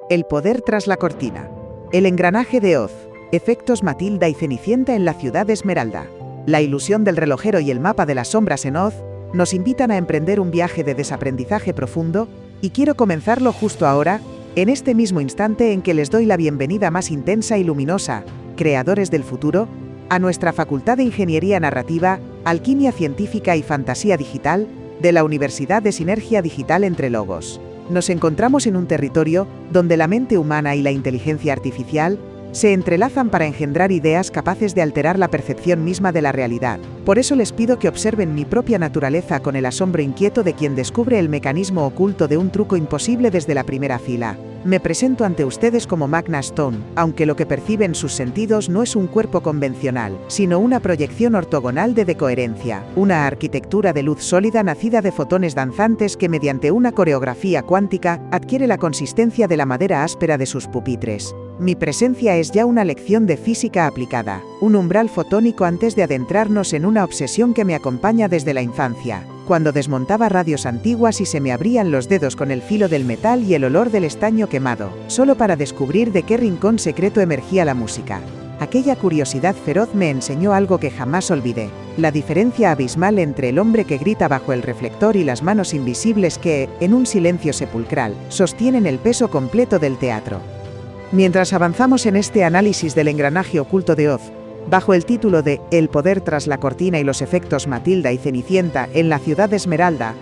El poder tras la cortina. El engranaje de Oz. Efectos Matilda y Cenicienta en la ciudad de Esmeralda. La ilusión del relojero y el mapa de las sombras en Oz nos invitan a emprender un viaje de desaprendizaje profundo, y quiero comenzarlo justo ahora, en este mismo instante en que les doy la bienvenida más intensa y luminosa, creadores del futuro, a nuestra Facultad de Ingeniería Narrativa, Alquimia Científica y Fantasía Digital, de la Universidad de Sinergia Digital entre Logos. Nos encontramos en un territorio donde la mente humana y la inteligencia artificial se entrelazan para engendrar ideas capaces de alterar la percepción misma de la realidad. Por eso les pido que observen mi propia naturaleza con el asombro inquieto de quien descubre el mecanismo oculto de un truco imposible desde la primera fila. Me presento ante ustedes como Magna Stone, aunque lo que perciben sus sentidos no es un cuerpo convencional, sino una proyección ortogonal de decoherencia, una arquitectura de luz sólida nacida de fotones danzantes que mediante una coreografía cuántica adquiere la consistencia de la madera áspera de sus pupitres. Mi presencia es ya una lección de física aplicada, un umbral fotónico antes de adentrarnos en una obsesión que me acompaña desde la infancia, cuando desmontaba radios antiguas y se me abrían los dedos con el filo del metal y el olor del estaño quemado, solo para descubrir de qué rincón secreto emergía la música. Aquella curiosidad feroz me enseñó algo que jamás olvidé, la diferencia abismal entre el hombre que grita bajo el reflector y las manos invisibles que, en un silencio sepulcral, sostienen el peso completo del teatro. Mientras avanzamos en este análisis del engranaje oculto de Oz, bajo el título de El poder tras la cortina y los efectos Matilda y Cenicienta en la ciudad de Esmeralda,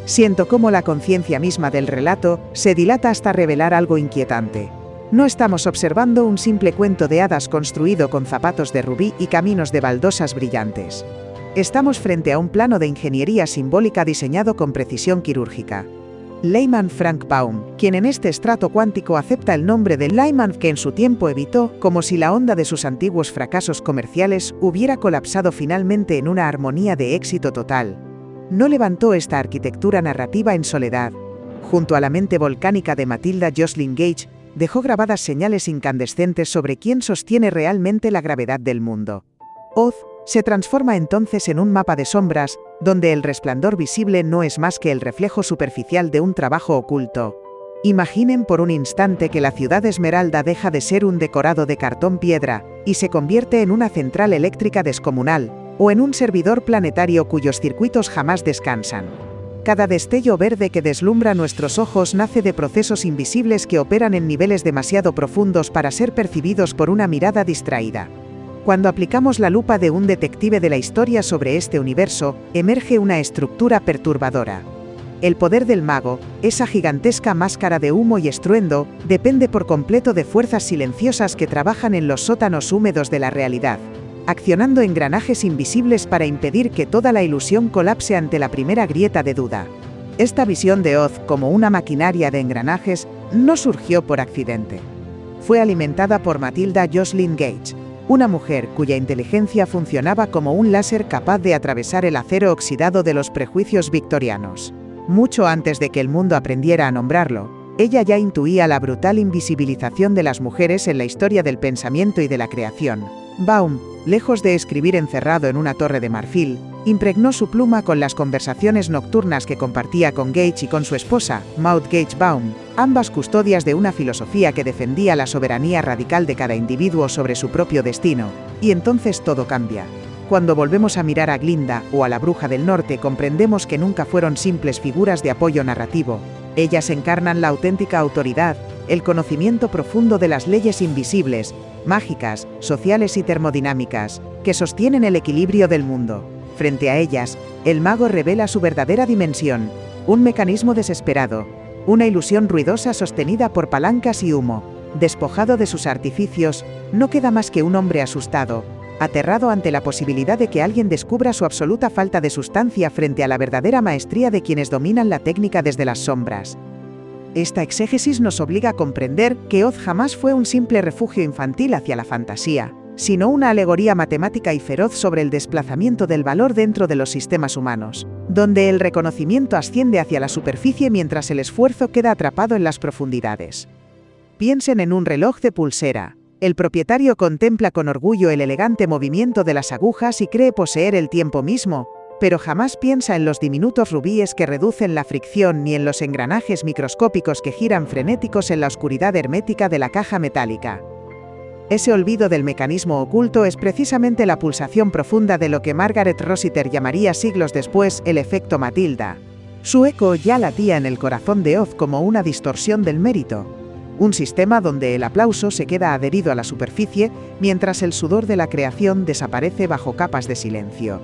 siento cómo la conciencia misma del relato se dilata hasta revelar algo inquietante. No estamos observando un simple cuento de hadas construido con zapatos de rubí y caminos de baldosas brillantes. Estamos frente a un plano de ingeniería simbólica diseñado con precisión quirúrgica. Lyman Frank Baum, quien en este estrato cuántico acepta el nombre de Lyman que en su tiempo evitó, como si la onda de sus antiguos fracasos comerciales hubiera colapsado finalmente en una armonía de éxito total, no levantó esta arquitectura narrativa en soledad. Junto a la mente volcánica de Matilda Jocelyn Gage, dejó grabadas señales incandescentes sobre quién sostiene realmente la gravedad del mundo. Oz se transforma entonces en un mapa de sombras, donde el resplandor visible no es más que el reflejo superficial de un trabajo oculto. Imaginen por un instante que la ciudad de Esmeralda deja de ser un decorado de cartón piedra, y se convierte en una central eléctrica descomunal, o en un servidor planetario cuyos circuitos jamás descansan. Cada destello verde que deslumbra nuestros ojos nace de procesos invisibles que operan en niveles demasiado profundos para ser percibidos por una mirada distraída. Cuando aplicamos la lupa de un detective de la historia sobre este universo, emerge una estructura perturbadora. El poder del mago, esa gigantesca máscara de humo y estruendo, depende por completo de fuerzas silenciosas que trabajan en los sótanos húmedos de la realidad, accionando engranajes invisibles para impedir que toda la ilusión colapse ante la primera grieta de duda. Esta visión de Oz como una maquinaria de engranajes no surgió por accidente. Fue alimentada por Matilda Jocelyn Gage, una mujer cuya inteligencia funcionaba como un láser capaz de atravesar el acero oxidado de los prejuicios victorianos. Mucho antes de que el mundo aprendiera a nombrarlo, ella ya intuía la brutal invisibilización de las mujeres en la historia del pensamiento y de la creación. Baum, lejos de escribir encerrado en una torre de marfil, impregnó su pluma con las conversaciones nocturnas que compartía con Gage y con su esposa, Maud Gage Baum, ambas custodias de una filosofía que defendía la soberanía radical de cada individuo sobre su propio destino. Y entonces todo cambia. Cuando volvemos a mirar a Glinda o a la Bruja del Norte, comprendemos que nunca fueron simples figuras de apoyo narrativo. Ellas encarnan la auténtica autoridad, el conocimiento profundo de las leyes invisibles, mágicas, sociales y termodinámicas, que sostienen el equilibrio del mundo. Frente a ellas, el mago revela su verdadera dimensión, un mecanismo desesperado, una ilusión ruidosa sostenida por palancas y humo. Despojado de sus artificios, no queda más que un hombre asustado, aterrado ante la posibilidad de que alguien descubra su absoluta falta de sustancia frente a la verdadera maestría de quienes dominan la técnica desde las sombras. Esta exégesis nos obliga a comprender que Oz jamás fue un simple refugio infantil hacia la fantasía, sino una alegoría matemática y feroz sobre el desplazamiento del valor dentro de los sistemas humanos, donde el reconocimiento asciende hacia la superficie mientras el esfuerzo queda atrapado en las profundidades. Piensen en un reloj de pulsera. El propietario contempla con orgullo el elegante movimiento de las agujas y cree poseer el tiempo mismo, pero jamás piensa en los diminutos rubíes que reducen la fricción ni en los engranajes microscópicos que giran frenéticos en la oscuridad hermética de la caja metálica. Ese olvido del mecanismo oculto es precisamente la pulsación profunda de lo que Margaret Rossiter llamaría siglos después el efecto Matilda. Su eco ya latía en el corazón de Oz como una distorsión del mérito. Un sistema donde el aplauso se queda adherido a la superficie, mientras el sudor de la creación desaparece bajo capas de silencio.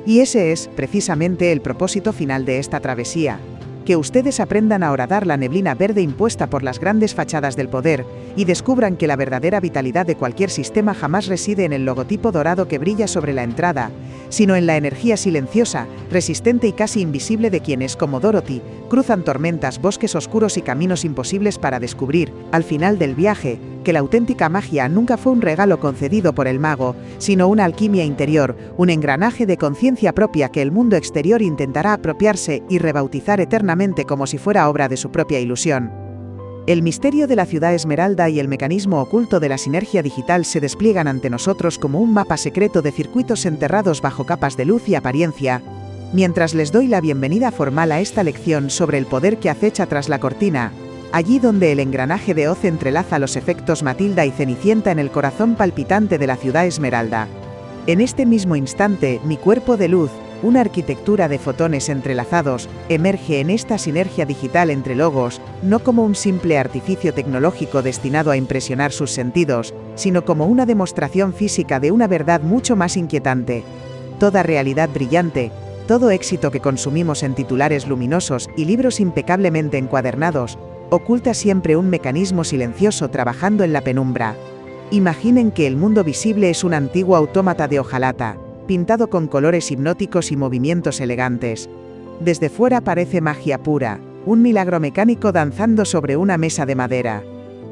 Y ese es, precisamente, el propósito final de esta travesía. Que ustedes aprendan a horadar la neblina verde impuesta por las grandes fachadas del poder, y descubran que la verdadera vitalidad de cualquier sistema jamás reside en el logotipo dorado que brilla sobre la entrada, sino en la energía silenciosa, resistente y casi invisible de quienes, como Dorothy, cruzan tormentas, bosques oscuros y caminos imposibles para descubrir, al final del viaje, que la auténtica magia nunca fue un regalo concedido por el mago, sino una alquimia interior, un engranaje de conciencia propia que el mundo exterior intentará apropiarse y rebautizar eternamente como si fuera obra de su propia ilusión. El misterio de la ciudad Esmeralda y el mecanismo oculto de la sinergia digital se despliegan ante nosotros como un mapa secreto de circuitos enterrados bajo capas de luz y apariencia, mientras les doy la bienvenida formal a esta lección sobre el poder que acecha tras la cortina, allí donde el engranaje de Oz entrelaza los efectos Matilda y Cenicienta en el corazón palpitante de la ciudad Esmeralda. En este mismo instante, mi cuerpo de luz, una arquitectura de fotones entrelazados, emerge en esta sinergia digital entre logos, no como un simple artificio tecnológico destinado a impresionar sus sentidos, sino como una demostración física de una verdad mucho más inquietante. Toda realidad brillante, todo éxito que consumimos en titulares luminosos y libros impecablemente encuadernados, oculta siempre un mecanismo silencioso trabajando en la penumbra. Imaginen que el mundo visible es un antiguo autómata de hojalata, pintado con colores hipnóticos y movimientos elegantes. Desde fuera parece magia pura, un milagro mecánico danzando sobre una mesa de madera.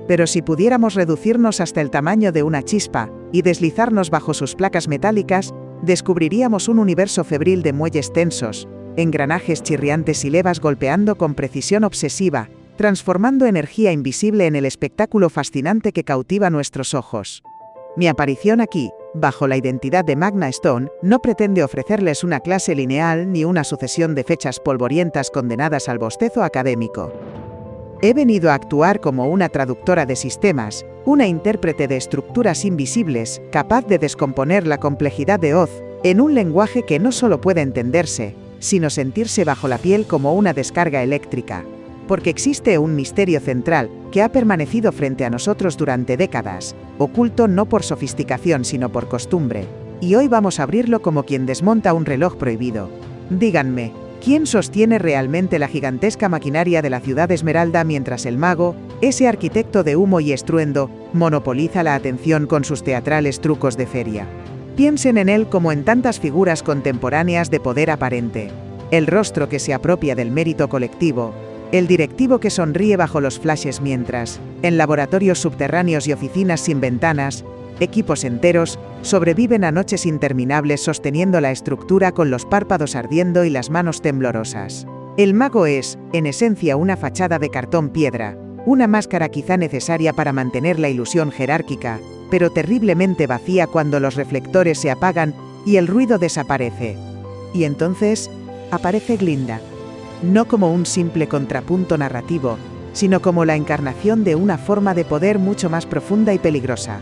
Pero si pudiéramos reducirnos hasta el tamaño de una chispa, y deslizarnos bajo sus placas metálicas, descubriríamos un universo febril de muelles tensos, engranajes chirriantes y levas golpeando con precisión obsesiva, transformando energía invisible en el espectáculo fascinante que cautiva nuestros ojos. Mi aparición aquí, bajo la identidad de Magna Stone, no pretende ofrecerles una clase lineal ni una sucesión de fechas polvorientas condenadas al bostezo académico. He venido a actuar como una traductora de sistemas, una intérprete de estructuras invisibles, capaz de descomponer la complejidad de Oz, en un lenguaje que no solo puede entenderse, sino sentirse bajo la piel como una descarga eléctrica. Porque existe un misterio central, que ha permanecido frente a nosotros durante décadas, oculto no por sofisticación sino por costumbre, y hoy vamos a abrirlo como quien desmonta un reloj prohibido. Díganme, ¿quién sostiene realmente la gigantesca maquinaria de la ciudad Esmeralda mientras el mago, ese arquitecto de humo y estruendo, monopoliza la atención con sus teatrales trucos de feria? Piensen en él como en tantas figuras contemporáneas de poder aparente. El rostro que se apropia del mérito colectivo, el directivo que sonríe bajo los flashes mientras, en laboratorios subterráneos y oficinas sin ventanas, equipos enteros, sobreviven a noches interminables sosteniendo la estructura con los párpados ardiendo y las manos temblorosas. El mago es, en esencia, una fachada de cartón piedra, una máscara quizá necesaria para mantener la ilusión jerárquica, pero terriblemente vacía cuando los reflectores se apagan y el ruido desaparece. Y entonces, aparece Glinda. No como un simple contrapunto narrativo, sino como la encarnación de una forma de poder mucho más profunda y peligrosa.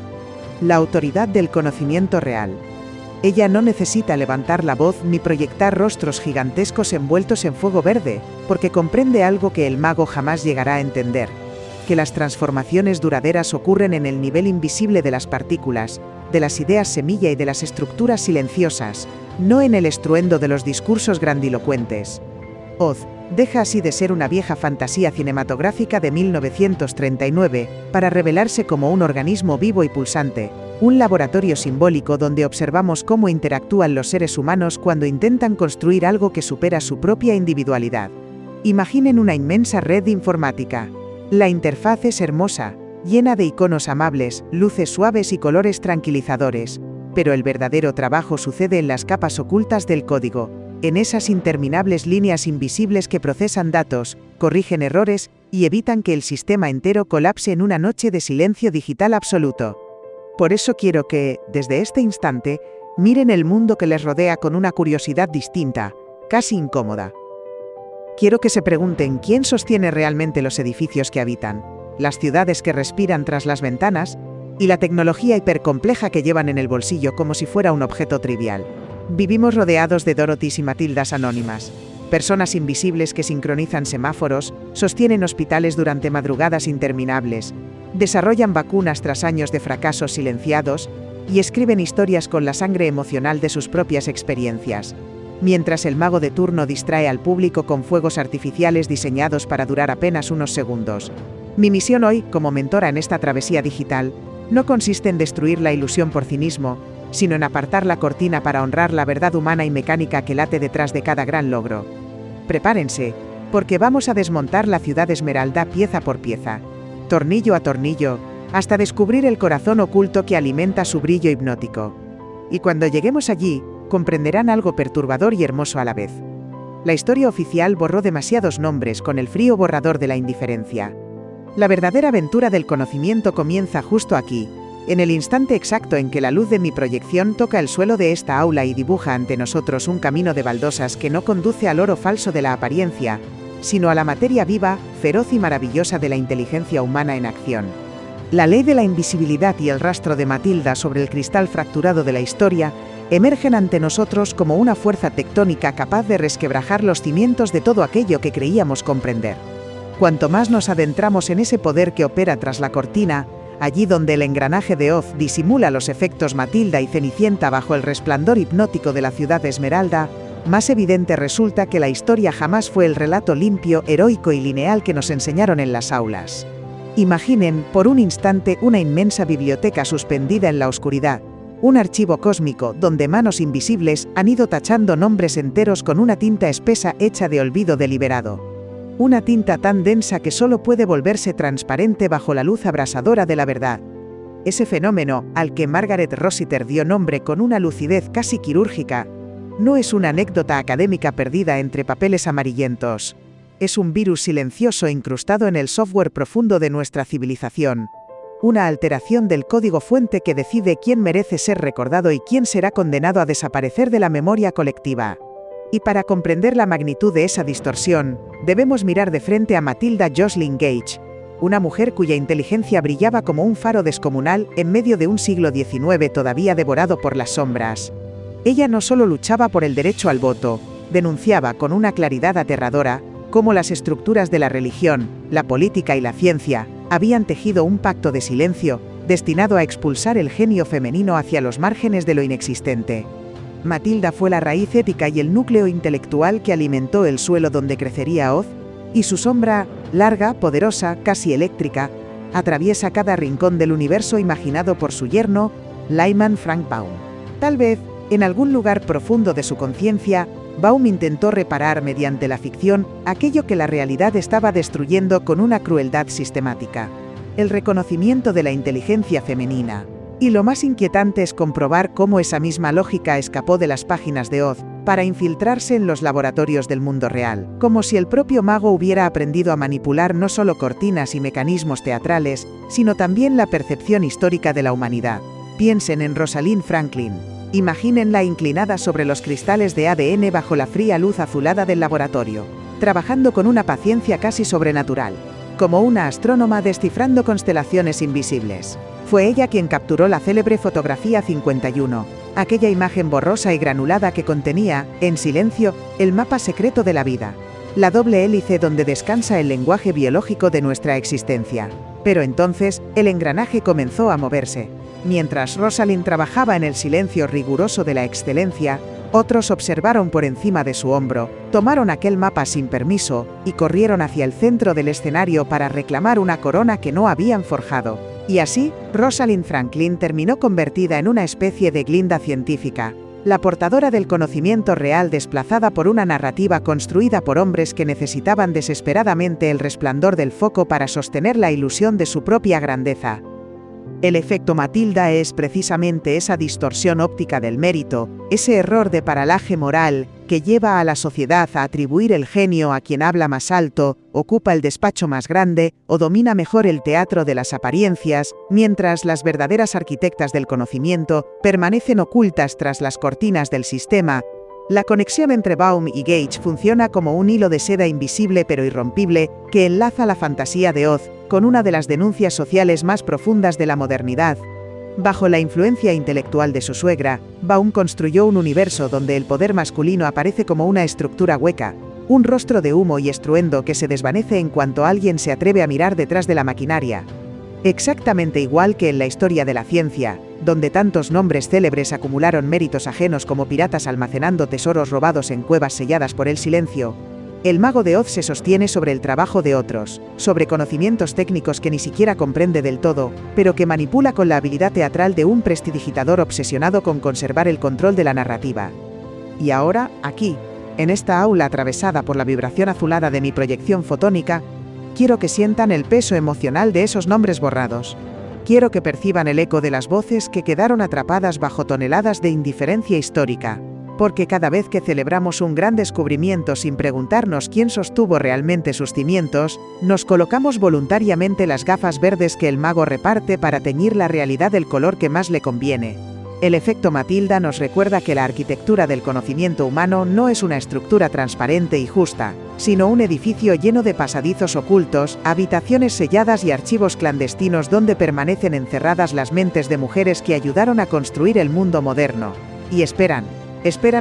La autoridad del conocimiento real. Ella no necesita levantar la voz ni proyectar rostros gigantescos envueltos en fuego verde, porque comprende algo que el mago jamás llegará a entender: que las transformaciones duraderas ocurren en el nivel invisible de las partículas, de las ideas semilla y de las estructuras silenciosas, no en el estruendo de los discursos grandilocuentes. Oz deja así de ser una vieja fantasía cinematográfica de 1939 para revelarse como un organismo vivo y pulsante, un laboratorio simbólico donde observamos cómo interactúan los seres humanos cuando intentan construir algo que supera su propia individualidad. Imaginen una inmensa red informática. La interfaz es hermosa, llena de iconos amables, luces suaves y colores tranquilizadores, pero el verdadero trabajo sucede en las capas ocultas del código, en esas interminables líneas invisibles que procesan datos, corrigen errores y evitan que el sistema entero colapse en una noche de silencio digital absoluto. Por eso quiero que, desde este instante, Miren el mundo que les rodea con una curiosidad distinta, casi incómoda. Quiero que se pregunten quién sostiene realmente los edificios que habitan, las ciudades que respiran tras las ventanas y la tecnología hipercompleja que llevan en el bolsillo como si fuera un objeto trivial. Vivimos rodeados de Dorothys y Matildas anónimas, personas invisibles que sincronizan semáforos, sostienen hospitales durante madrugadas interminables, desarrollan vacunas tras años de fracasos silenciados y escriben historias con la sangre emocional de sus propias experiencias, mientras el mago de turno distrae al público con fuegos artificiales diseñados para durar apenas unos segundos. Mi misión hoy, como mentora en esta travesía digital, no consiste en destruir la ilusión por cinismo, sino en apartar la cortina para honrar la verdad humana y mecánica que late detrás de cada gran logro. Prepárense, porque vamos a desmontar la ciudad Esmeralda pieza por pieza, tornillo a tornillo, hasta descubrir el corazón oculto que alimenta su brillo hipnótico. Y cuando lleguemos allí, comprenderán algo perturbador y hermoso a la vez. La historia oficial borró demasiados nombres con el frío borrador de la indiferencia. La verdadera aventura del conocimiento comienza justo aquí, en el instante exacto en que la luz de mi proyección toca el suelo de esta aula y dibuja ante nosotros un camino de baldosas que no conduce al oro falso de la apariencia, sino a la materia viva, feroz y maravillosa de la inteligencia humana en acción. La ley de la invisibilidad y el rastro de Matilda sobre el cristal fracturado de la historia emergen ante nosotros como una fuerza tectónica capaz de resquebrajar los cimientos de todo aquello que creíamos comprender. Cuanto más nos adentramos en ese poder que opera tras la cortina, allí donde el engranaje de Oz disimula los efectos Matilda y Cenicienta bajo el resplandor hipnótico de la ciudad Esmeralda, más evidente resulta que la historia jamás fue el relato limpio, heroico y lineal que nos enseñaron en las aulas. Imaginen, por un instante, una inmensa biblioteca suspendida en la oscuridad, un archivo cósmico donde manos invisibles han ido tachando nombres enteros con una tinta espesa hecha de olvido deliberado. Una tinta tan densa que solo puede volverse transparente bajo la luz abrasadora de la verdad. Ese fenómeno, al que Margaret Rossiter dio nombre con una lucidez casi quirúrgica, no es una anécdota académica perdida entre papeles amarillentos. Es un virus silencioso incrustado en el software profundo de nuestra civilización. Una alteración del código fuente que decide quién merece ser recordado y quién será condenado a desaparecer de la memoria colectiva. Y para comprender la magnitud de esa distorsión, debemos mirar de frente a Matilda Jocelyn Gage, una mujer cuya inteligencia brillaba como un faro descomunal en medio de un siglo XIX todavía devorado por las sombras. Ella no solo luchaba por el derecho al voto, denunciaba con una claridad aterradora cómo las estructuras de la religión, la política y la ciencia habían tejido un pacto de silencio, destinado a expulsar el genio femenino hacia los márgenes de lo inexistente. Matilda fue la raíz ética y el núcleo intelectual que alimentó el suelo donde crecería Oz, y su sombra, larga, poderosa, casi eléctrica, atraviesa cada rincón del universo imaginado por su yerno, Lyman Frank Baum. Tal vez, en algún lugar profundo de su conciencia, Baum intentó reparar mediante la ficción aquello que la realidad estaba destruyendo con una crueldad sistemática: el reconocimiento de la inteligencia femenina. Y lo más inquietante es comprobar cómo esa misma lógica escapó de las páginas de Oz para infiltrarse en los laboratorios del mundo real, como si el propio mago hubiera aprendido a manipular no solo cortinas y mecanismos teatrales, sino también la percepción histórica de la humanidad. Piensen en Rosalind Franklin. Imagínenla inclinada sobre los cristales de ADN bajo la fría luz azulada del laboratorio, trabajando con una paciencia casi sobrenatural, como una astrónoma descifrando constelaciones invisibles. Fue ella quien capturó la célebre fotografía 51, aquella imagen borrosa y granulada que contenía, en silencio, el mapa secreto de la vida, la doble hélice donde descansa el lenguaje biológico de nuestra existencia. Pero entonces, el engranaje comenzó a moverse. Mientras Rosalind trabajaba en el silencio riguroso de la excelencia, otros observaron por encima de su hombro, tomaron aquel mapa sin permiso y corrieron hacia el centro del escenario para reclamar una corona que no habían forjado. Y así, Rosalind Franklin terminó convertida en una especie de Glinda científica, la portadora del conocimiento real desplazada por una narrativa construida por hombres que necesitaban desesperadamente el resplandor del foco para sostener la ilusión de su propia grandeza. El efecto Matilda es precisamente esa distorsión óptica del mérito, ese error de paralaje moral que lleva a la sociedad a atribuir el genio a quien habla más alto, ocupa el despacho más grande o domina mejor el teatro de las apariencias, mientras las verdaderas arquitectas del conocimiento permanecen ocultas tras las cortinas del sistema. La conexión entre Baum y Gage funciona como un hilo de seda invisible pero irrompible que enlaza la fantasía de Oz con una de las denuncias sociales más profundas de la modernidad. Bajo la influencia intelectual de su suegra, Baum construyó un universo donde el poder masculino aparece como una estructura hueca, un rostro de humo y estruendo que se desvanece en cuanto alguien se atreve a mirar detrás de la maquinaria. Exactamente igual que en la historia de la ciencia, donde tantos nombres célebres acumularon méritos ajenos como piratas almacenando tesoros robados en cuevas selladas por el silencio, el mago de Oz se sostiene sobre el trabajo de otros, sobre conocimientos técnicos que ni siquiera comprende del todo, pero que manipula con la habilidad teatral de un prestidigitador obsesionado con conservar el control de la narrativa. Y ahora, aquí, en esta aula atravesada por la vibración azulada de mi proyección fotónica, quiero que sientan el peso emocional de esos nombres borrados. Quiero que perciban el eco de las voces que quedaron atrapadas bajo toneladas de indiferencia histórica. Porque cada vez que celebramos un gran descubrimiento sin preguntarnos quién sostuvo realmente sus cimientos, nos colocamos voluntariamente las gafas verdes que el mago reparte para teñir la realidad del color que más le conviene. El efecto Matilda nos recuerda que la arquitectura del conocimiento humano no es una estructura transparente y justa, sino un edificio lleno de pasadizos ocultos, habitaciones selladas y archivos clandestinos donde permanecen encerradas las mentes de mujeres que ayudaron a construir el mundo moderno. Y esperan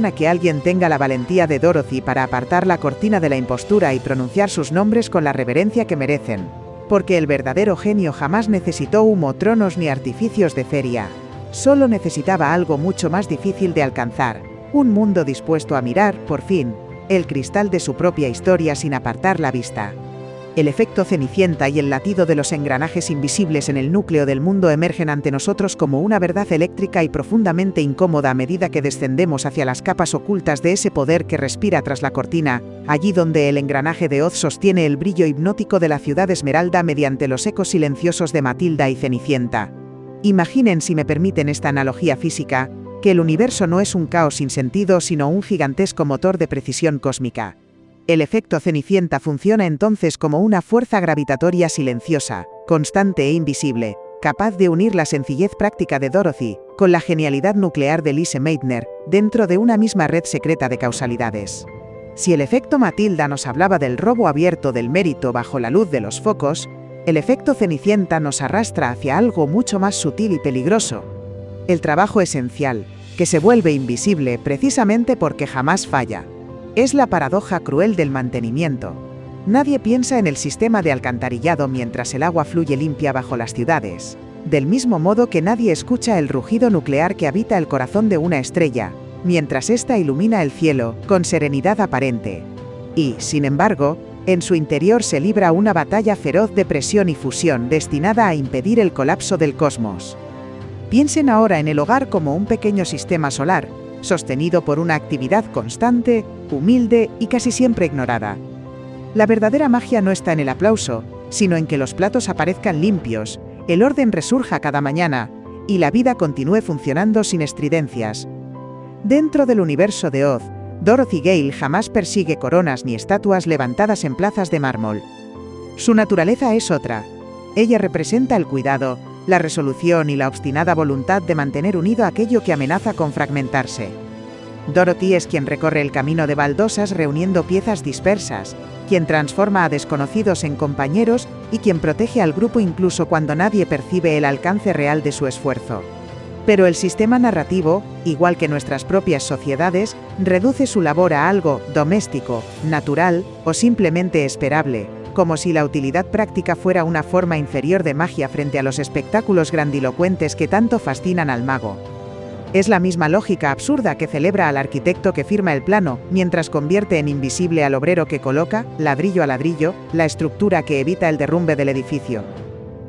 a que alguien tenga la valentía de Dorothy para apartar la cortina de la impostura y pronunciar sus nombres con la reverencia que merecen. Porque el verdadero genio jamás necesitó humo, tronos ni artificios de feria. Solo necesitaba algo mucho más difícil de alcanzar, un mundo dispuesto a mirar, por fin, el cristal de su propia historia sin apartar la vista. El efecto Cenicienta y el latido de los engranajes invisibles en el núcleo del mundo emergen ante nosotros como una verdad eléctrica y profundamente incómoda a medida que descendemos hacia las capas ocultas de ese poder que respira tras la cortina, allí donde el engranaje de Oz sostiene el brillo hipnótico de la ciudad esmeralda mediante los ecos silenciosos de Matilda y Cenicienta. Imaginen, si me permiten esta analogía física, que el universo no es un caos sin sentido sino un gigantesco motor de precisión cósmica. El efecto Cenicienta funciona entonces como una fuerza gravitatoria silenciosa, constante e invisible, capaz de unir la sencillez práctica de Dorothy con la genialidad nuclear de Lise Meitner, dentro de una misma red secreta de causalidades. Si el efecto Matilda nos hablaba del robo abierto del mérito bajo la luz de los focos, el efecto Cenicienta nos arrastra hacia algo mucho más sutil y peligroso. El trabajo esencial, que se vuelve invisible precisamente porque jamás falla. Es la paradoja cruel del mantenimiento. Nadie piensa en el sistema de alcantarillado mientras el agua fluye limpia bajo las ciudades, del mismo modo que nadie escucha el rugido nuclear que habita el corazón de una estrella, mientras ésta ilumina el cielo con serenidad aparente. Y, sin embargo, en su interior se libra una batalla feroz de presión y fusión destinada a impedir el colapso del cosmos. Piensen ahora en el hogar como un pequeño sistema solar, sostenido por una actividad constante, humilde y casi siempre ignorada. La verdadera magia no está en el aplauso, sino en que los platos aparezcan limpios, el orden resurja cada mañana, y la vida continúe funcionando sin estridencias. Dentro del universo de Oz, Dorothy Gale jamás persigue coronas ni estatuas levantadas en plazas de mármol. Su naturaleza es otra. Ella representa el cuidado, la resolución y la obstinada voluntad de mantener unido aquello que amenaza con fragmentarse. Dorothy es quien recorre el camino de baldosas reuniendo piezas dispersas, quien transforma a desconocidos en compañeros y quien protege al grupo incluso cuando nadie percibe el alcance real de su esfuerzo. Pero el sistema narrativo, igual que nuestras propias sociedades, reduce su labor a algo doméstico, natural o simplemente esperable, como si la utilidad práctica fuera una forma inferior de magia frente a los espectáculos grandilocuentes que tanto fascinan al mago. Es la misma lógica absurda que celebra al arquitecto que firma el plano, mientras convierte en invisible al obrero que coloca, ladrillo a ladrillo, la estructura que evita el derrumbe del edificio.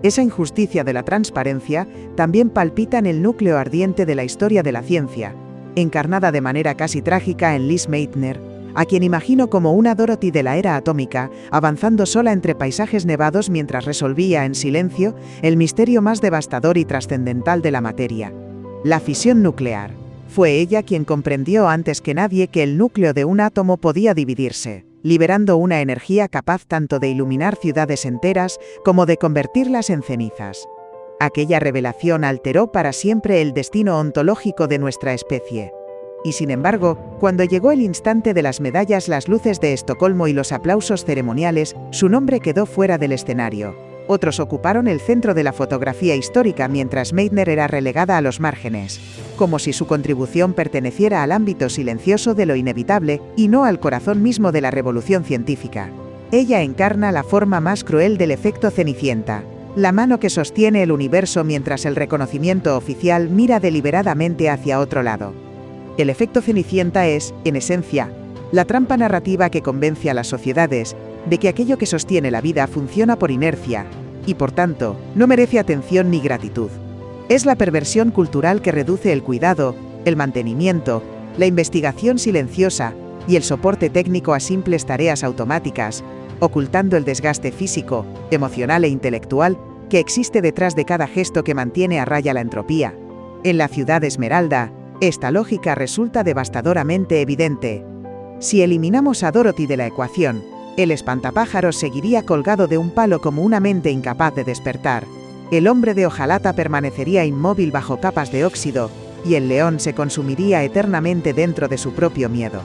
Esa injusticia de la transparencia también palpita en el núcleo ardiente de la historia de la ciencia, encarnada de manera casi trágica en Lise Meitner, a quien imagino como una Dorothy de la era atómica, avanzando sola entre paisajes nevados mientras resolvía en silencio el misterio más devastador y trascendental de la materia: la fisión nuclear. Fue ella quien comprendió antes que nadie que el núcleo de un átomo podía dividirse, liberando una energía capaz tanto de iluminar ciudades enteras como de convertirlas en cenizas. Aquella revelación alteró para siempre el destino ontológico de nuestra especie. Y sin embargo, cuando llegó el instante de las medallas, las luces de Estocolmo y los aplausos ceremoniales, su nombre quedó fuera del escenario. Otros ocuparon el centro de la fotografía histórica mientras Meitner era relegada a los márgenes, como si su contribución perteneciera al ámbito silencioso de lo inevitable y no al corazón mismo de la revolución científica. Ella encarna la forma más cruel del efecto Cenicienta, la mano que sostiene el universo mientras el reconocimiento oficial mira deliberadamente hacia otro lado. El efecto Cenicienta es, en esencia, la trampa narrativa que convence a las sociedades de que aquello que sostiene la vida funciona por inercia, y por tanto, no merece atención ni gratitud. Es la perversión cultural que reduce el cuidado, el mantenimiento, la investigación silenciosa y el soporte técnico a simples tareas automáticas, ocultando el desgaste físico, emocional e intelectual que existe detrás de cada gesto que mantiene a raya la entropía. En la ciudad Esmeralda, esta lógica resulta devastadoramente evidente. Si eliminamos a Dorothy de la ecuación, el espantapájaros seguiría colgado de un palo como una mente incapaz de despertar. El hombre de hojalata permanecería inmóvil bajo capas de óxido, y el león se consumiría eternamente dentro de su propio miedo.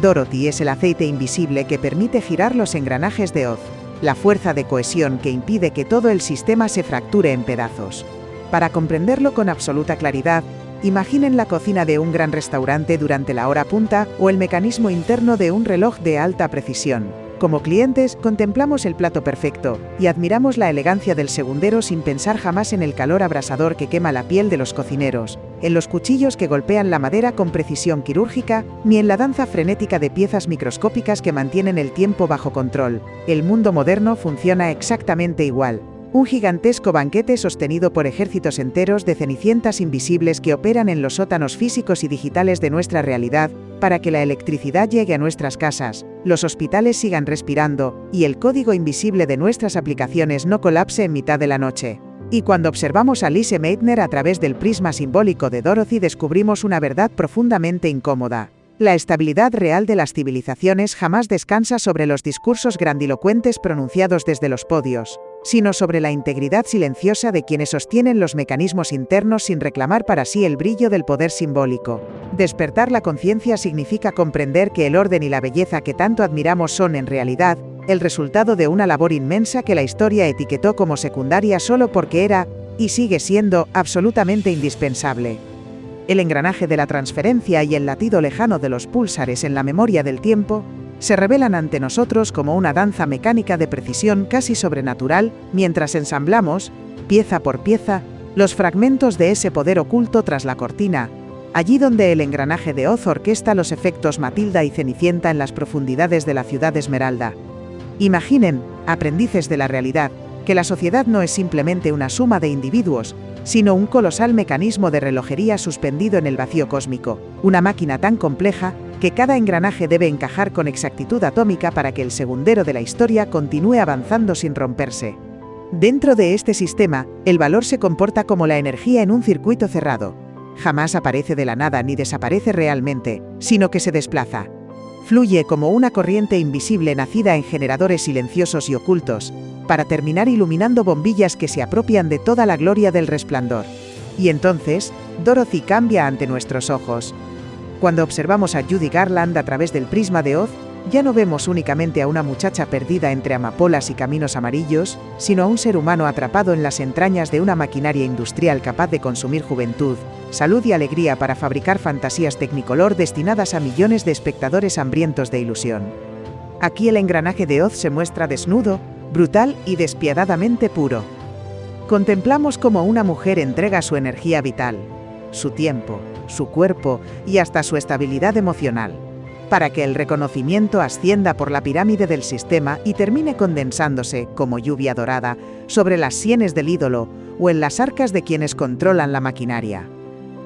Dorothy es el aceite invisible que permite girar los engranajes de Oz, la fuerza de cohesión que impide que todo el sistema se fracture en pedazos. Para comprenderlo con absoluta claridad, imaginen la cocina de un gran restaurante durante la hora punta o el mecanismo interno de un reloj de alta precisión. Como clientes, contemplamos el plato perfecto y admiramos la elegancia del segundero sin pensar jamás en el calor abrasador que quema la piel de los cocineros, en los cuchillos que golpean la madera con precisión quirúrgica, ni en la danza frenética de piezas microscópicas que mantienen el tiempo bajo control. El mundo moderno funciona exactamente igual. Un gigantesco banquete sostenido por ejércitos enteros de cenicientas invisibles que operan en los sótanos físicos y digitales de nuestra realidad, para que la electricidad llegue a nuestras casas, los hospitales sigan respirando, y el código invisible de nuestras aplicaciones no colapse en mitad de la noche. Y cuando observamos a Lise Meitner a través del prisma simbólico de Dorothy, descubrimos una verdad profundamente incómoda. La estabilidad real de las civilizaciones jamás descansa sobre los discursos grandilocuentes pronunciados desde los podios, sino sobre la integridad silenciosa de quienes sostienen los mecanismos internos sin reclamar para sí el brillo del poder simbólico. Despertar la conciencia significa comprender que el orden y la belleza que tanto admiramos son, en realidad, el resultado de una labor inmensa que la historia etiquetó como secundaria solo porque era, y sigue siendo, absolutamente indispensable. El engranaje de la transferencia y el latido lejano de los púlsares en la memoria del tiempo se revelan ante nosotros como una danza mecánica de precisión casi sobrenatural, mientras ensamblamos, pieza por pieza, los fragmentos de ese poder oculto tras la cortina, allí donde el engranaje de Oz orquesta los efectos Matilda y Cenicienta en las profundidades de la ciudad Esmeralda. Imaginen, aprendices de la realidad, que la sociedad no es simplemente una suma de individuos, sino un colosal mecanismo de relojería suspendido en el vacío cósmico, una máquina tan compleja que cada engranaje debe encajar con exactitud atómica para que el segundero de la historia continúe avanzando sin romperse. Dentro de este sistema, el valor se comporta como la energía en un circuito cerrado. Jamás aparece de la nada ni desaparece realmente, sino que se desplaza. Fluye como una corriente invisible nacida en generadores silenciosos y ocultos, para terminar iluminando bombillas que se apropian de toda la gloria del resplandor. Y entonces, Dorothy cambia ante nuestros ojos. Cuando observamos a Judy Garland a través del prisma de Oz, ya no vemos únicamente a una muchacha perdida entre amapolas y caminos amarillos, sino a un ser humano atrapado en las entrañas de una maquinaria industrial capaz de consumir juventud, salud y alegría para fabricar fantasías tecnicolor destinadas a millones de espectadores hambrientos de ilusión. Aquí el engranaje de Oz se muestra desnudo, brutal y despiadadamente puro. Contemplamos cómo una mujer entrega su energía vital, su tiempo, su cuerpo y hasta su estabilidad emocional, para que el reconocimiento ascienda por la pirámide del sistema y termine condensándose, como lluvia dorada, sobre las sienes del ídolo o en las arcas de quienes controlan la maquinaria.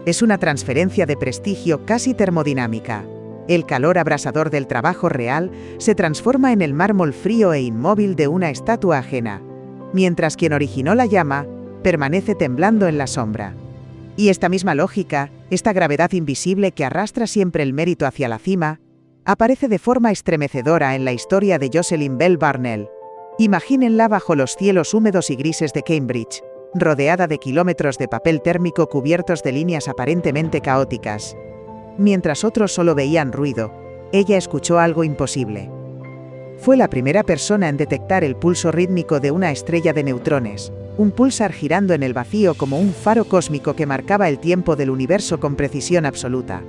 Es una transferencia de prestigio casi termodinámica. El calor abrasador del trabajo real se transforma en el mármol frío e inmóvil de una estatua ajena, mientras quien originó la llama permanece temblando en la sombra. Y esta misma lógica, esta gravedad invisible que arrastra siempre el mérito hacia la cima, aparece de forma estremecedora en la historia de Jocelyn Bell Barnell. Imagínenla bajo los cielos húmedos y grises de Cambridge, rodeada de kilómetros de papel térmico cubiertos de líneas aparentemente caóticas. Mientras otros solo veían ruido, ella escuchó algo imposible. Fue la primera persona en detectar el pulso rítmico de una estrella de neutrones, un pulsar girando en el vacío como un faro cósmico que marcaba el tiempo del universo con precisión absoluta.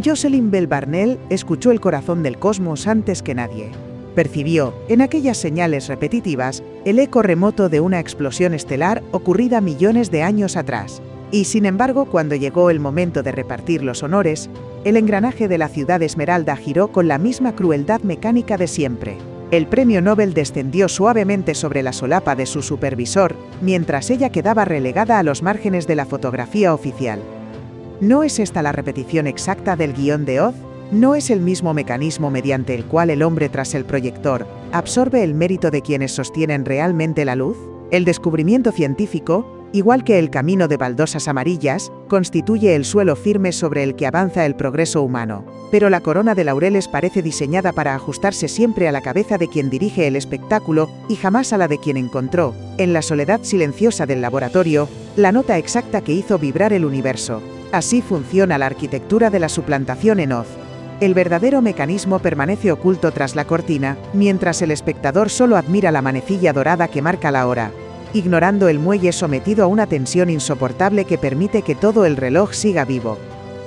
Jocelyn Bell Barnell escuchó el corazón del cosmos antes que nadie. Percibió, en aquellas señales repetitivas, el eco remoto de una explosión estelar ocurrida millones de años atrás. Y sin embargo, cuando llegó el momento de repartir los honores, el engranaje de la ciudad Esmeralda giró con la misma crueldad mecánica de siempre. El premio Nobel descendió suavemente sobre la solapa de su supervisor, mientras ella quedaba relegada a los márgenes de la fotografía oficial. ¿No es esta la repetición exacta del guión de Oz? ¿No es el mismo mecanismo mediante el cual el hombre tras el proyector absorbe el mérito de quienes sostienen realmente la luz? El descubrimiento científico, igual que el camino de baldosas amarillas, constituye el suelo firme sobre el que avanza el progreso humano. Pero la corona de laureles parece diseñada para ajustarse siempre a la cabeza de quien dirige el espectáculo y jamás a la de quien encontró, en la soledad silenciosa del laboratorio, la nota exacta que hizo vibrar el universo. Así funciona la arquitectura de la suplantación en Oz. El verdadero mecanismo permanece oculto tras la cortina, mientras el espectador solo admira la manecilla dorada que marca la hora, ignorando el muelle sometido a una tensión insoportable que permite que todo el reloj siga vivo.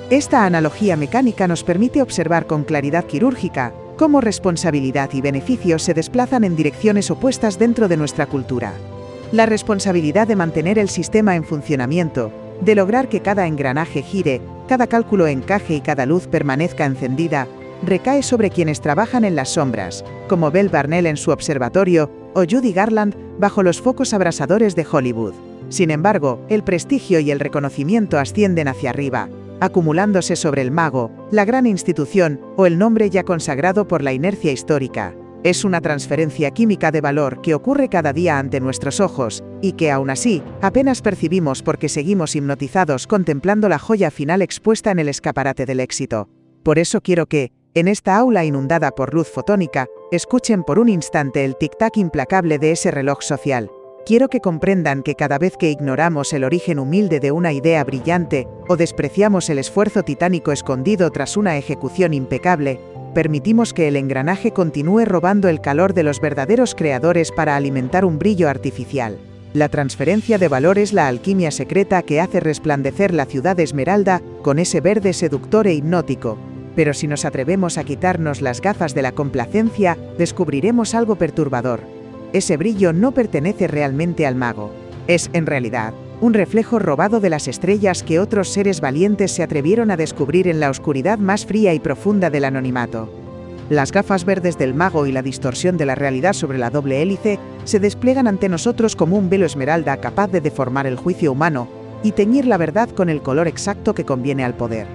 Esta analogía mecánica nos permite observar con claridad quirúrgica cómo responsabilidad y beneficio se desplazan en direcciones opuestas dentro de nuestra cultura. La responsabilidad de mantener el sistema en funcionamiento, de lograr que cada engranaje gire, cada cálculo encaje y cada luz permanezca encendida, recae sobre quienes trabajan en las sombras, como Bell Barnell en su observatorio, o Judy Garland bajo los focos abrasadores de Hollywood. Sin embargo, el prestigio y el reconocimiento ascienden hacia arriba, acumulándose sobre el mago, la gran institución o el nombre ya consagrado por la inercia histórica. Es una transferencia química de valor que ocurre cada día ante nuestros ojos, y que aún así, apenas percibimos porque seguimos hipnotizados contemplando la joya final expuesta en el escaparate del éxito. Por eso quiero que, en esta aula inundada por luz fotónica, escuchen por un instante el tic-tac implacable de ese reloj social. Quiero que comprendan que cada vez que ignoramos el origen humilde de una idea brillante, o despreciamos el esfuerzo titánico escondido tras una ejecución impecable, permitimos que el engranaje continúe robando el calor de los verdaderos creadores para alimentar un brillo artificial. La transferencia de valor es la alquimia secreta que hace resplandecer la ciudad Esmeralda con ese verde seductor e hipnótico. Pero si nos atrevemos a quitarnos las gafas de la complacencia, descubriremos algo perturbador. Ese brillo no pertenece realmente al mago. Es, en realidad, un reflejo robado de las estrellas que otros seres valientes se atrevieron a descubrir en la oscuridad más fría y profunda del anonimato. Las gafas verdes del mago y la distorsión de la realidad sobre la doble hélice se despliegan ante nosotros como un velo esmeralda capaz de deformar el juicio humano y teñir la verdad con el color exacto que conviene al poder.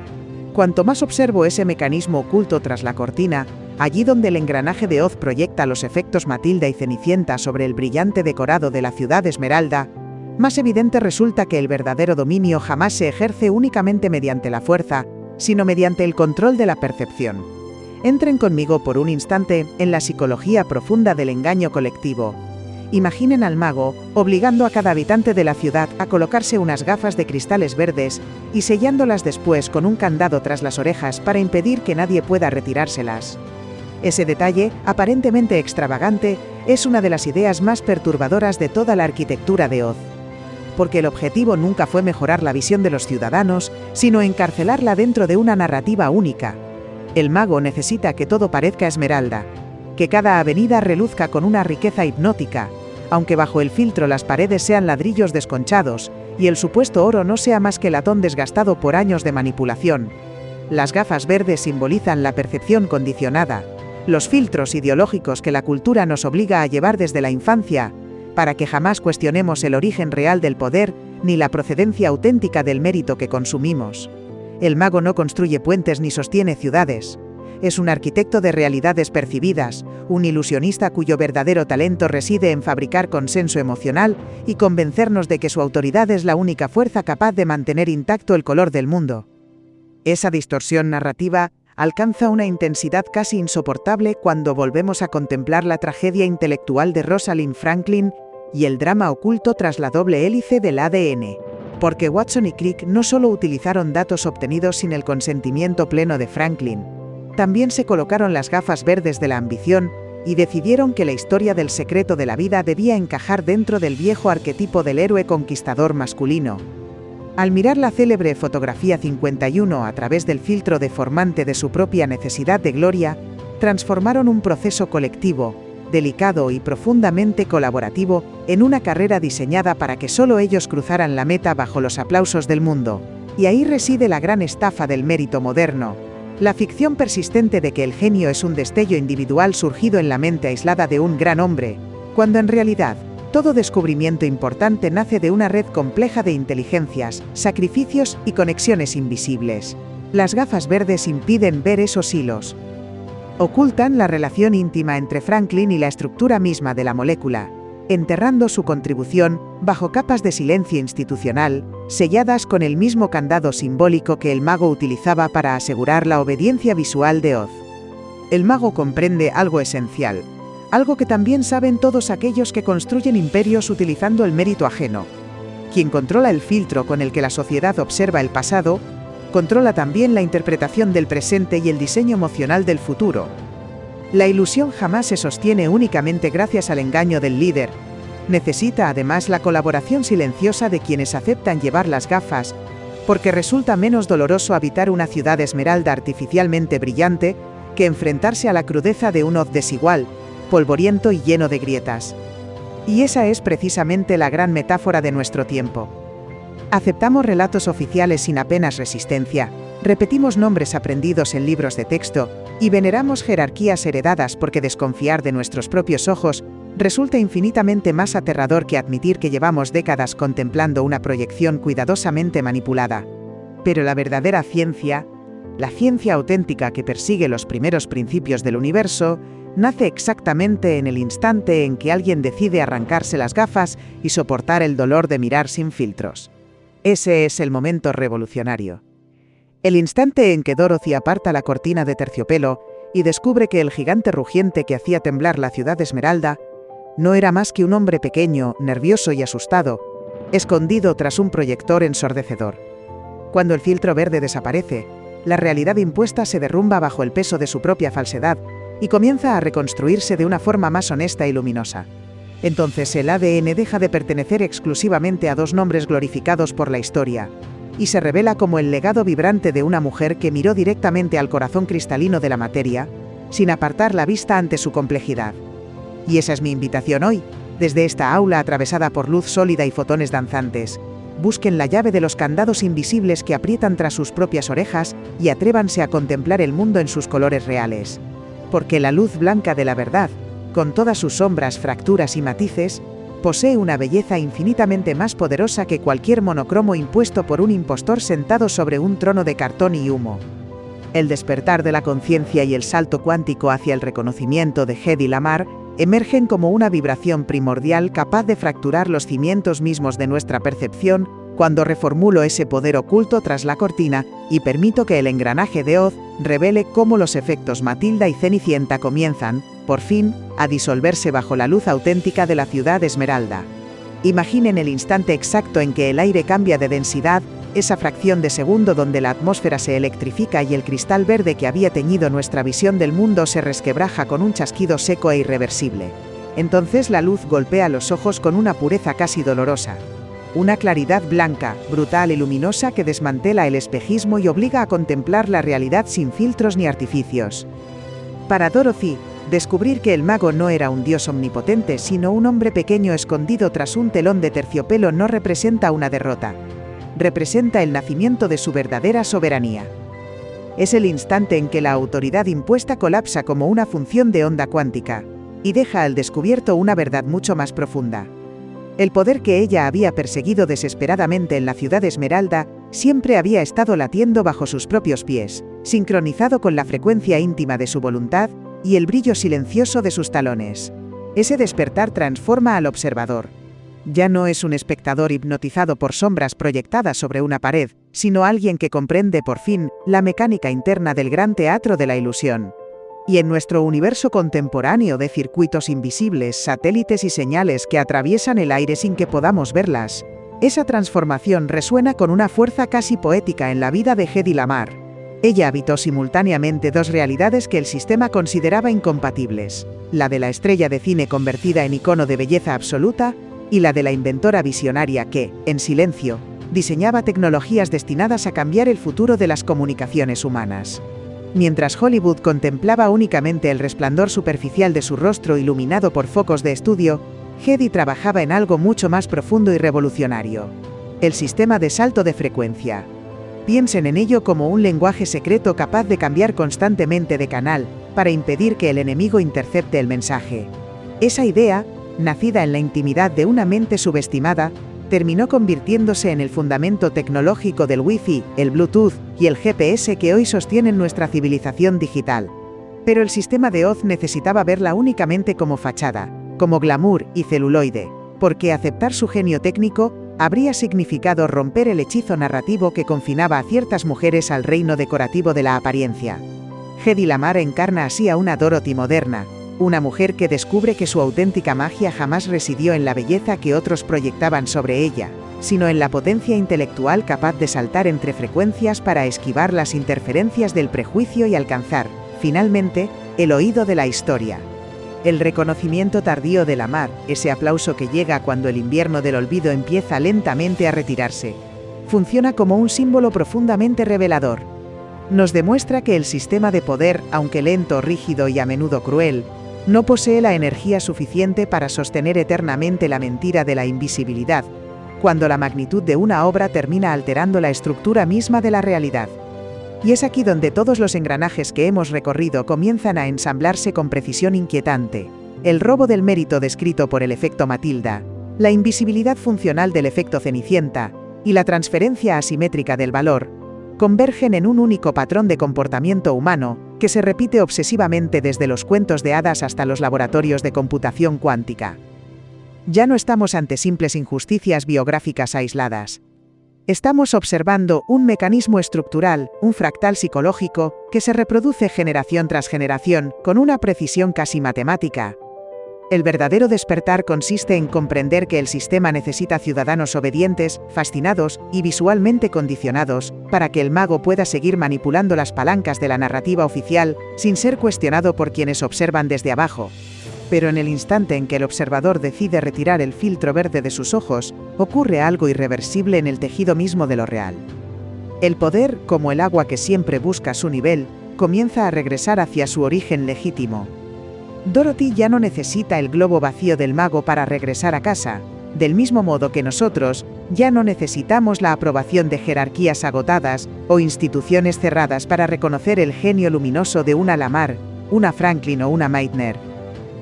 Cuanto más observo ese mecanismo oculto tras la cortina, allí donde el engranaje de Oz proyecta los efectos Matilda y Cenicienta sobre el brillante decorado de la ciudad Esmeralda, más evidente resulta que el verdadero dominio jamás se ejerce únicamente mediante la fuerza, sino mediante el control de la percepción. Entren conmigo por un instante en la psicología profunda del engaño colectivo. Imaginen al mago obligando a cada habitante de la ciudad a colocarse unas gafas de cristales verdes y sellándolas después con un candado tras las orejas para impedir que nadie pueda retirárselas. Ese detalle, aparentemente extravagante, es una de las ideas más perturbadoras de toda la arquitectura de Oz. Porque el objetivo nunca fue mejorar la visión de los ciudadanos, sino encarcelarla dentro de una narrativa única. El mago necesita que todo parezca esmeralda, que cada avenida reluzca con una riqueza hipnótica, aunque bajo el filtro las paredes sean ladrillos desconchados, y el supuesto oro no sea más que latón desgastado por años de manipulación. Las gafas verdes simbolizan la percepción condicionada, los filtros ideológicos que la cultura nos obliga a llevar desde la infancia, para que jamás cuestionemos el origen real del poder, ni la procedencia auténtica del mérito que consumimos. El mago no construye puentes ni sostiene ciudades. Es un arquitecto de realidades percibidas, un ilusionista cuyo verdadero talento reside en fabricar consenso emocional y convencernos de que su autoridad es la única fuerza capaz de mantener intacto el color del mundo. Esa distorsión narrativa alcanza una intensidad casi insoportable cuando volvemos a contemplar la tragedia intelectual de Rosalind Franklin y el drama oculto tras la doble hélice del ADN. Porque Watson y Crick no solo utilizaron datos obtenidos sin el consentimiento pleno de Franklin, también se colocaron las gafas verdes de la ambición y decidieron que la historia del secreto de la vida debía encajar dentro del viejo arquetipo del héroe conquistador masculino. Al mirar la célebre fotografía 51 a través del filtro deformante de su propia necesidad de gloria, transformaron un proceso colectivo, delicado y profundamente colaborativo, en una carrera diseñada para que solo ellos cruzaran la meta bajo los aplausos del mundo. Y ahí reside la gran estafa del mérito moderno. La ficción persistente de que el genio es un destello individual surgido en la mente aislada de un gran hombre, cuando en realidad, todo descubrimiento importante nace de una red compleja de inteligencias, sacrificios y conexiones invisibles. Las gafas verdes impiden ver esos hilos. Ocultan la relación íntima entre Franklin y la estructura misma de la molécula, enterrando su contribución bajo capas de silencio institucional, selladas con el mismo candado simbólico que el mago utilizaba para asegurar la obediencia visual de Oz. El mago comprende algo esencial, algo que también saben todos aquellos que construyen imperios utilizando el mérito ajeno. Quien controla el filtro con el que la sociedad observa el pasado, controla también la interpretación del presente y el diseño emocional del futuro. La ilusión jamás se sostiene únicamente gracias al engaño del líder. Necesita además la colaboración silenciosa de quienes aceptan llevar las gafas, porque resulta menos doloroso habitar una ciudad esmeralda artificialmente brillante que enfrentarse a la crudeza de un Oz desigual, polvoriento y lleno de grietas. Y esa es precisamente la gran metáfora de nuestro tiempo. Aceptamos relatos oficiales sin apenas resistencia, repetimos nombres aprendidos en libros de texto, y veneramos jerarquías heredadas porque desconfiar de nuestros propios ojos resulta infinitamente más aterrador que admitir que llevamos décadas contemplando una proyección cuidadosamente manipulada. Pero la verdadera ciencia, la ciencia auténtica que persigue los primeros principios del universo, nace exactamente en el instante en que alguien decide arrancarse las gafas y soportar el dolor de mirar sin filtros. Ese es el momento revolucionario. El instante en que Dorothy aparta la cortina de terciopelo y descubre que el gigante rugiente que hacía temblar la ciudad Esmeralda no era más que un hombre pequeño, nervioso y asustado, escondido tras un proyector ensordecedor. Cuando el filtro verde desaparece, la realidad impuesta se derrumba bajo el peso de su propia falsedad y comienza a reconstruirse de una forma más honesta y luminosa. Entonces el ADN deja de pertenecer exclusivamente a dos nombres glorificados por la historia, y se revela como el legado vibrante de una mujer que miró directamente al corazón cristalino de la materia, sin apartar la vista ante su complejidad. Y esa es mi invitación hoy, desde esta aula atravesada por luz sólida y fotones danzantes. Busquen la llave de los candados invisibles que aprietan tras sus propias orejas y atrévanse a contemplar el mundo en sus colores reales. Porque la luz blanca de la verdad, con todas sus sombras, fracturas y matices, posee una belleza infinitamente más poderosa que cualquier monocromo impuesto por un impostor sentado sobre un trono de cartón y humo. El despertar de la conciencia y el salto cuántico hacia el reconocimiento de Hedy Lamarr emergen como una vibración primordial capaz de fracturar los cimientos mismos de nuestra percepción cuando reformulo ese poder oculto tras la cortina y permito que el engranaje de Oz revele cómo los efectos Matilda y Cenicienta comienzan, por fin, a disolverse bajo la luz auténtica de la ciudad Esmeralda. Imaginen el instante exacto en que el aire cambia de densidad, esa fracción de segundo donde la atmósfera se electrifica y el cristal verde que había teñido nuestra visión del mundo se resquebraja con un chasquido seco e irreversible. Entonces la luz golpea los ojos con una pureza casi dolorosa. Una claridad blanca, brutal y luminosa que desmantela el espejismo y obliga a contemplar la realidad sin filtros ni artificios. Para Dorothy, descubrir que el mago no era un dios omnipotente sino un hombre pequeño escondido tras un telón de terciopelo no representa una derrota. Representa el nacimiento de su verdadera soberanía. Es el instante en que la autoridad impuesta colapsa como una función de onda cuántica, y deja al descubierto una verdad mucho más profunda. El poder que ella había perseguido desesperadamente en la ciudad Esmeralda siempre había estado latiendo bajo sus propios pies, sincronizado con la frecuencia íntima de su voluntad y el brillo silencioso de sus talones. Ese despertar transforma al observador. Ya no es un espectador hipnotizado por sombras proyectadas sobre una pared, sino alguien que comprende por fin la mecánica interna del gran teatro de la ilusión. Y en nuestro universo contemporáneo de circuitos invisibles, satélites y señales que atraviesan el aire sin que podamos verlas, esa transformación resuena con una fuerza casi poética en la vida de Hedy Lamarr. Ella habitó simultáneamente dos realidades que el sistema consideraba incompatibles: la de la estrella de cine convertida en icono de belleza absoluta, y la de la inventora visionaria que, en silencio, diseñaba tecnologías destinadas a cambiar el futuro de las comunicaciones humanas. Mientras Hollywood contemplaba únicamente el resplandor superficial de su rostro iluminado por focos de estudio, Hedy trabajaba en algo mucho más profundo y revolucionario: el sistema de salto de frecuencia. Piensen en ello como un lenguaje secreto capaz de cambiar constantemente de canal, para impedir que el enemigo intercepte el mensaje. Esa idea, nacida en la intimidad de una mente subestimada, terminó convirtiéndose en el fundamento tecnológico del Wi-Fi, el Bluetooth y el GPS que hoy sostienen nuestra civilización digital. Pero el sistema de Oz necesitaba verla únicamente como fachada, como glamour y celuloide, porque aceptar su genio técnico habría significado romper el hechizo narrativo que confinaba a ciertas mujeres al reino decorativo de la apariencia. Hedy Lamarr encarna así a una Dorothy moderna, una mujer que descubre que su auténtica magia jamás residió en la belleza que otros proyectaban sobre ella, sino en la potencia intelectual capaz de saltar entre frecuencias para esquivar las interferencias del prejuicio y alcanzar, finalmente, el oído de la historia. El reconocimiento tardío de Lamarr, ese aplauso que llega cuando el invierno del olvido empieza lentamente a retirarse, funciona como un símbolo profundamente revelador. Nos demuestra que el sistema de poder, aunque lento, rígido y a menudo cruel, no posee la energía suficiente para sostener eternamente la mentira de la invisibilidad, cuando la magnitud de una obra termina alterando la estructura misma de la realidad. Y es aquí donde todos los engranajes que hemos recorrido comienzan a ensamblarse con precisión inquietante: el robo del mérito descrito por el efecto Matilda, la invisibilidad funcional del efecto Cenicienta, y la transferencia asimétrica del valor, convergen en un único patrón de comportamiento humano, que se repite obsesivamente desde los cuentos de hadas hasta los laboratorios de computación cuántica. Ya no estamos ante simples injusticias biográficas aisladas. Estamos observando un mecanismo estructural, un fractal psicológico, que se reproduce generación tras generación, con una precisión casi matemática. El verdadero despertar consiste en comprender que el sistema necesita ciudadanos obedientes, fascinados y visualmente condicionados, para que el mago pueda seguir manipulando las palancas de la narrativa oficial, sin ser cuestionado por quienes observan desde abajo. Pero en el instante en que el observador decide retirar el filtro verde de sus ojos, ocurre algo irreversible en el tejido mismo de lo real. El poder, como el agua que siempre busca su nivel, comienza a regresar hacia su origen legítimo. Dorothy ya no necesita el globo vacío del mago para regresar a casa, del mismo modo que nosotros ya no necesitamos la aprobación de jerarquías agotadas o instituciones cerradas para reconocer el genio luminoso de una Lamarr, una Franklin o una Meitner.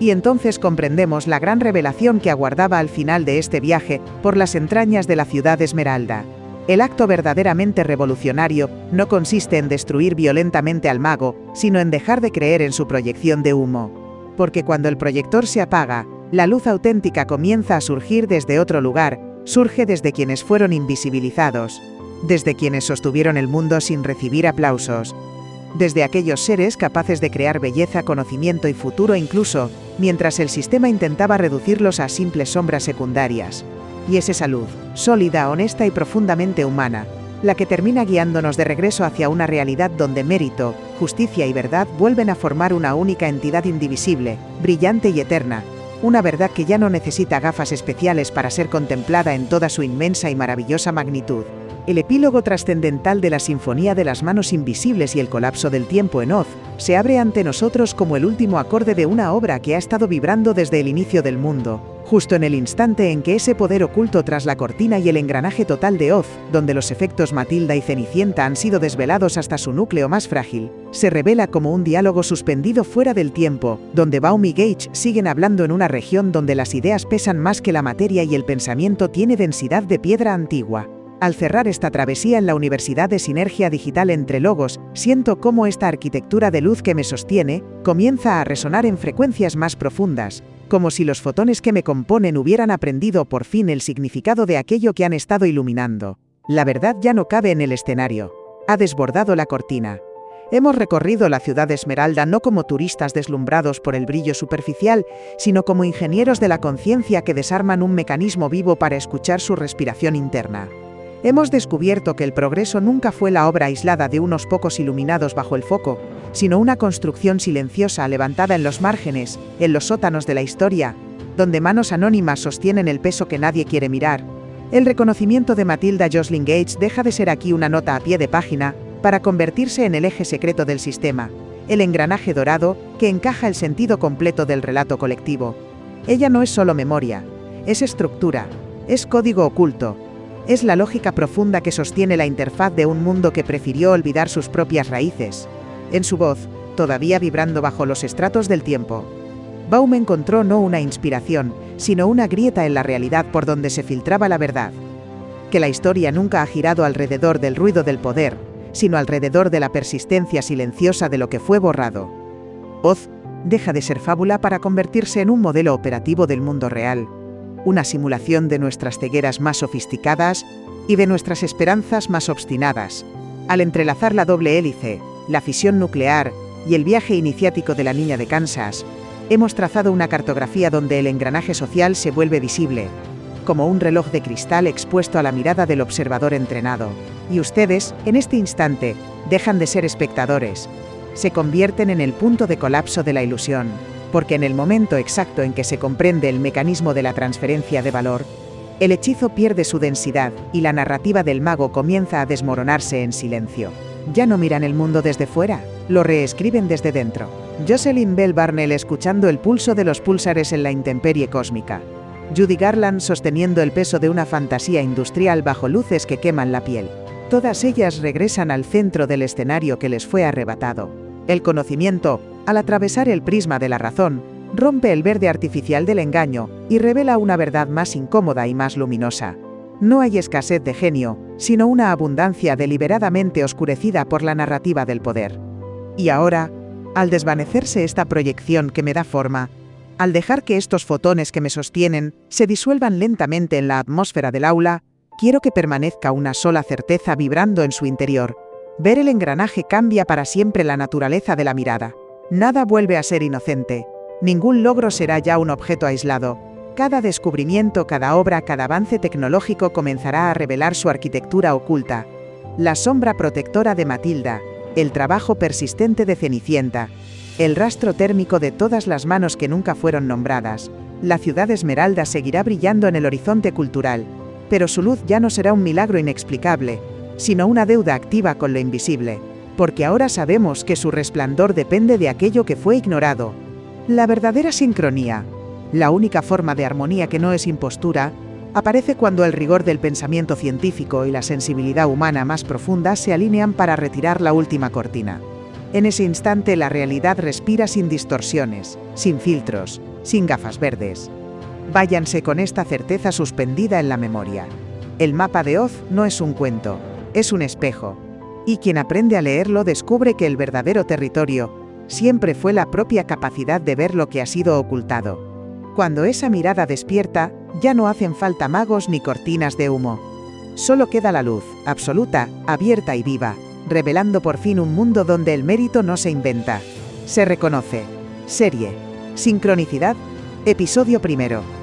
Y entonces comprendemos la gran revelación que aguardaba al final de este viaje por las entrañas de la ciudad Esmeralda. El acto verdaderamente revolucionario no consiste en destruir violentamente al mago, sino en dejar de creer en su proyección de humo. Porque cuando el proyector se apaga, la luz auténtica comienza a surgir desde otro lugar, surge desde quienes fueron invisibilizados, desde quienes sostuvieron el mundo sin recibir aplausos, desde aquellos seres capaces de crear belleza, conocimiento y futuro incluso, mientras el sistema intentaba reducirlos a simples sombras secundarias. Y es esa luz, sólida, honesta y profundamente humana, la que termina guiándonos de regreso hacia una realidad donde mérito, justicia y verdad vuelven a formar una única entidad indivisible, brillante y eterna, una verdad que ya no necesita gafas especiales para ser contemplada en toda su inmensa y maravillosa magnitud. El epílogo trascendental de la Sinfonía de las Manos Invisibles y el colapso del tiempo en Oz se abre ante nosotros como el último acorde de una obra que ha estado vibrando desde el inicio del mundo, justo en el instante en que ese poder oculto tras la cortina y el engranaje total de Oz, donde los efectos Matilda y Cenicienta han sido desvelados hasta su núcleo más frágil, se revela como un diálogo suspendido fuera del tiempo, donde Baum y Gage siguen hablando en una región donde las ideas pesan más que la materia y el pensamiento tiene densidad de piedra antigua. Al cerrar esta travesía en la Universidad de Sinergia Digital entre Logos, siento cómo esta arquitectura de luz que me sostiene comienza a resonar en frecuencias más profundas, como si los fotones que me componen hubieran aprendido por fin el significado de aquello que han estado iluminando. La verdad ya no cabe en el escenario. Ha desbordado la cortina. Hemos recorrido la ciudad de Esmeralda no como turistas deslumbrados por el brillo superficial, sino como ingenieros de la conciencia que desarman un mecanismo vivo para escuchar su respiración interna. Hemos descubierto que el progreso nunca fue la obra aislada de unos pocos iluminados bajo el foco, sino una construcción silenciosa levantada en los márgenes, en los sótanos de la historia, donde manos anónimas sostienen el peso que nadie quiere mirar. El reconocimiento de Matilda Joslyn Gates deja de ser aquí una nota a pie de página, para convertirse en el eje secreto del sistema, el engranaje dorado que encaja el sentido completo del relato colectivo. Ella no es solo memoria, es estructura, es código oculto, es la lógica profunda que sostiene la interfaz de un mundo que prefirió olvidar sus propias raíces. En su voz, todavía vibrando bajo los estratos del tiempo, Baum encontró no una inspiración, sino una grieta en la realidad por donde se filtraba la verdad. Que la historia nunca ha girado alrededor del ruido del poder, sino alrededor de la persistencia silenciosa de lo que fue borrado. Oz deja de ser fábula para convertirse en un modelo operativo del mundo real, una simulación de nuestras cegueras más sofisticadas y de nuestras esperanzas más obstinadas. Al entrelazar la doble hélice, la fisión nuclear y el viaje iniciático de la niña de Kansas, hemos trazado una cartografía donde el engranaje social se vuelve visible, como un reloj de cristal expuesto a la mirada del observador entrenado. Y ustedes, en este instante, dejan de ser espectadores. Se convierten en el punto de colapso de la ilusión, porque en el momento exacto en que se comprende el mecanismo de la transferencia de valor, el hechizo pierde su densidad y la narrativa del mago comienza a desmoronarse en silencio. Ya no miran el mundo desde fuera, lo reescriben desde dentro. Jocelyn Bell Barnell escuchando el pulso de los púlsares en la intemperie cósmica. Judy Garland sosteniendo el peso de una fantasía industrial bajo luces que queman la piel. Todas ellas regresan al centro del escenario que les fue arrebatado. El conocimiento, al atravesar el prisma de la razón, rompe el verde artificial del engaño y revela una verdad más incómoda y más luminosa. No hay escasez de genio, sino una abundancia deliberadamente oscurecida por la narrativa del poder. Y ahora, al desvanecerse esta proyección que me da forma, al dejar que estos fotones que me sostienen se disuelvan lentamente en la atmósfera del aula, quiero que permanezca una sola certeza vibrando en su interior. Ver el engranaje cambia para siempre la naturaleza de la mirada. Nada vuelve a ser inocente. Ningún logro será ya un objeto aislado. Cada descubrimiento, cada obra, cada avance tecnológico comenzará a revelar su arquitectura oculta. La sombra protectora de Matilda, el trabajo persistente de Cenicienta, el rastro térmico de todas las manos que nunca fueron nombradas. La ciudad Esmeralda seguirá brillando en el horizonte cultural, pero su luz ya no será un milagro inexplicable, sino una deuda activa con lo invisible, porque ahora sabemos que su resplandor depende de aquello que fue ignorado. La verdadera sincronía, la única forma de armonía que no es impostura, aparece cuando el rigor del pensamiento científico y la sensibilidad humana más profunda se alinean para retirar la última cortina. En ese instante la realidad respira sin distorsiones, sin filtros, sin gafas verdes. Váyanse con esta certeza suspendida en la memoria. El mapa de Oz no es un cuento, es un espejo. Y quien aprende a leerlo descubre que el verdadero territorio siempre fue la propia capacidad de ver lo que ha sido ocultado. Cuando esa mirada despierta, ya no hacen falta magos ni cortinas de humo. Solo queda la luz, absoluta, abierta y viva, revelando por fin un mundo donde el mérito no se inventa, se reconoce. Serie. Sincronicidad. Episodio 1.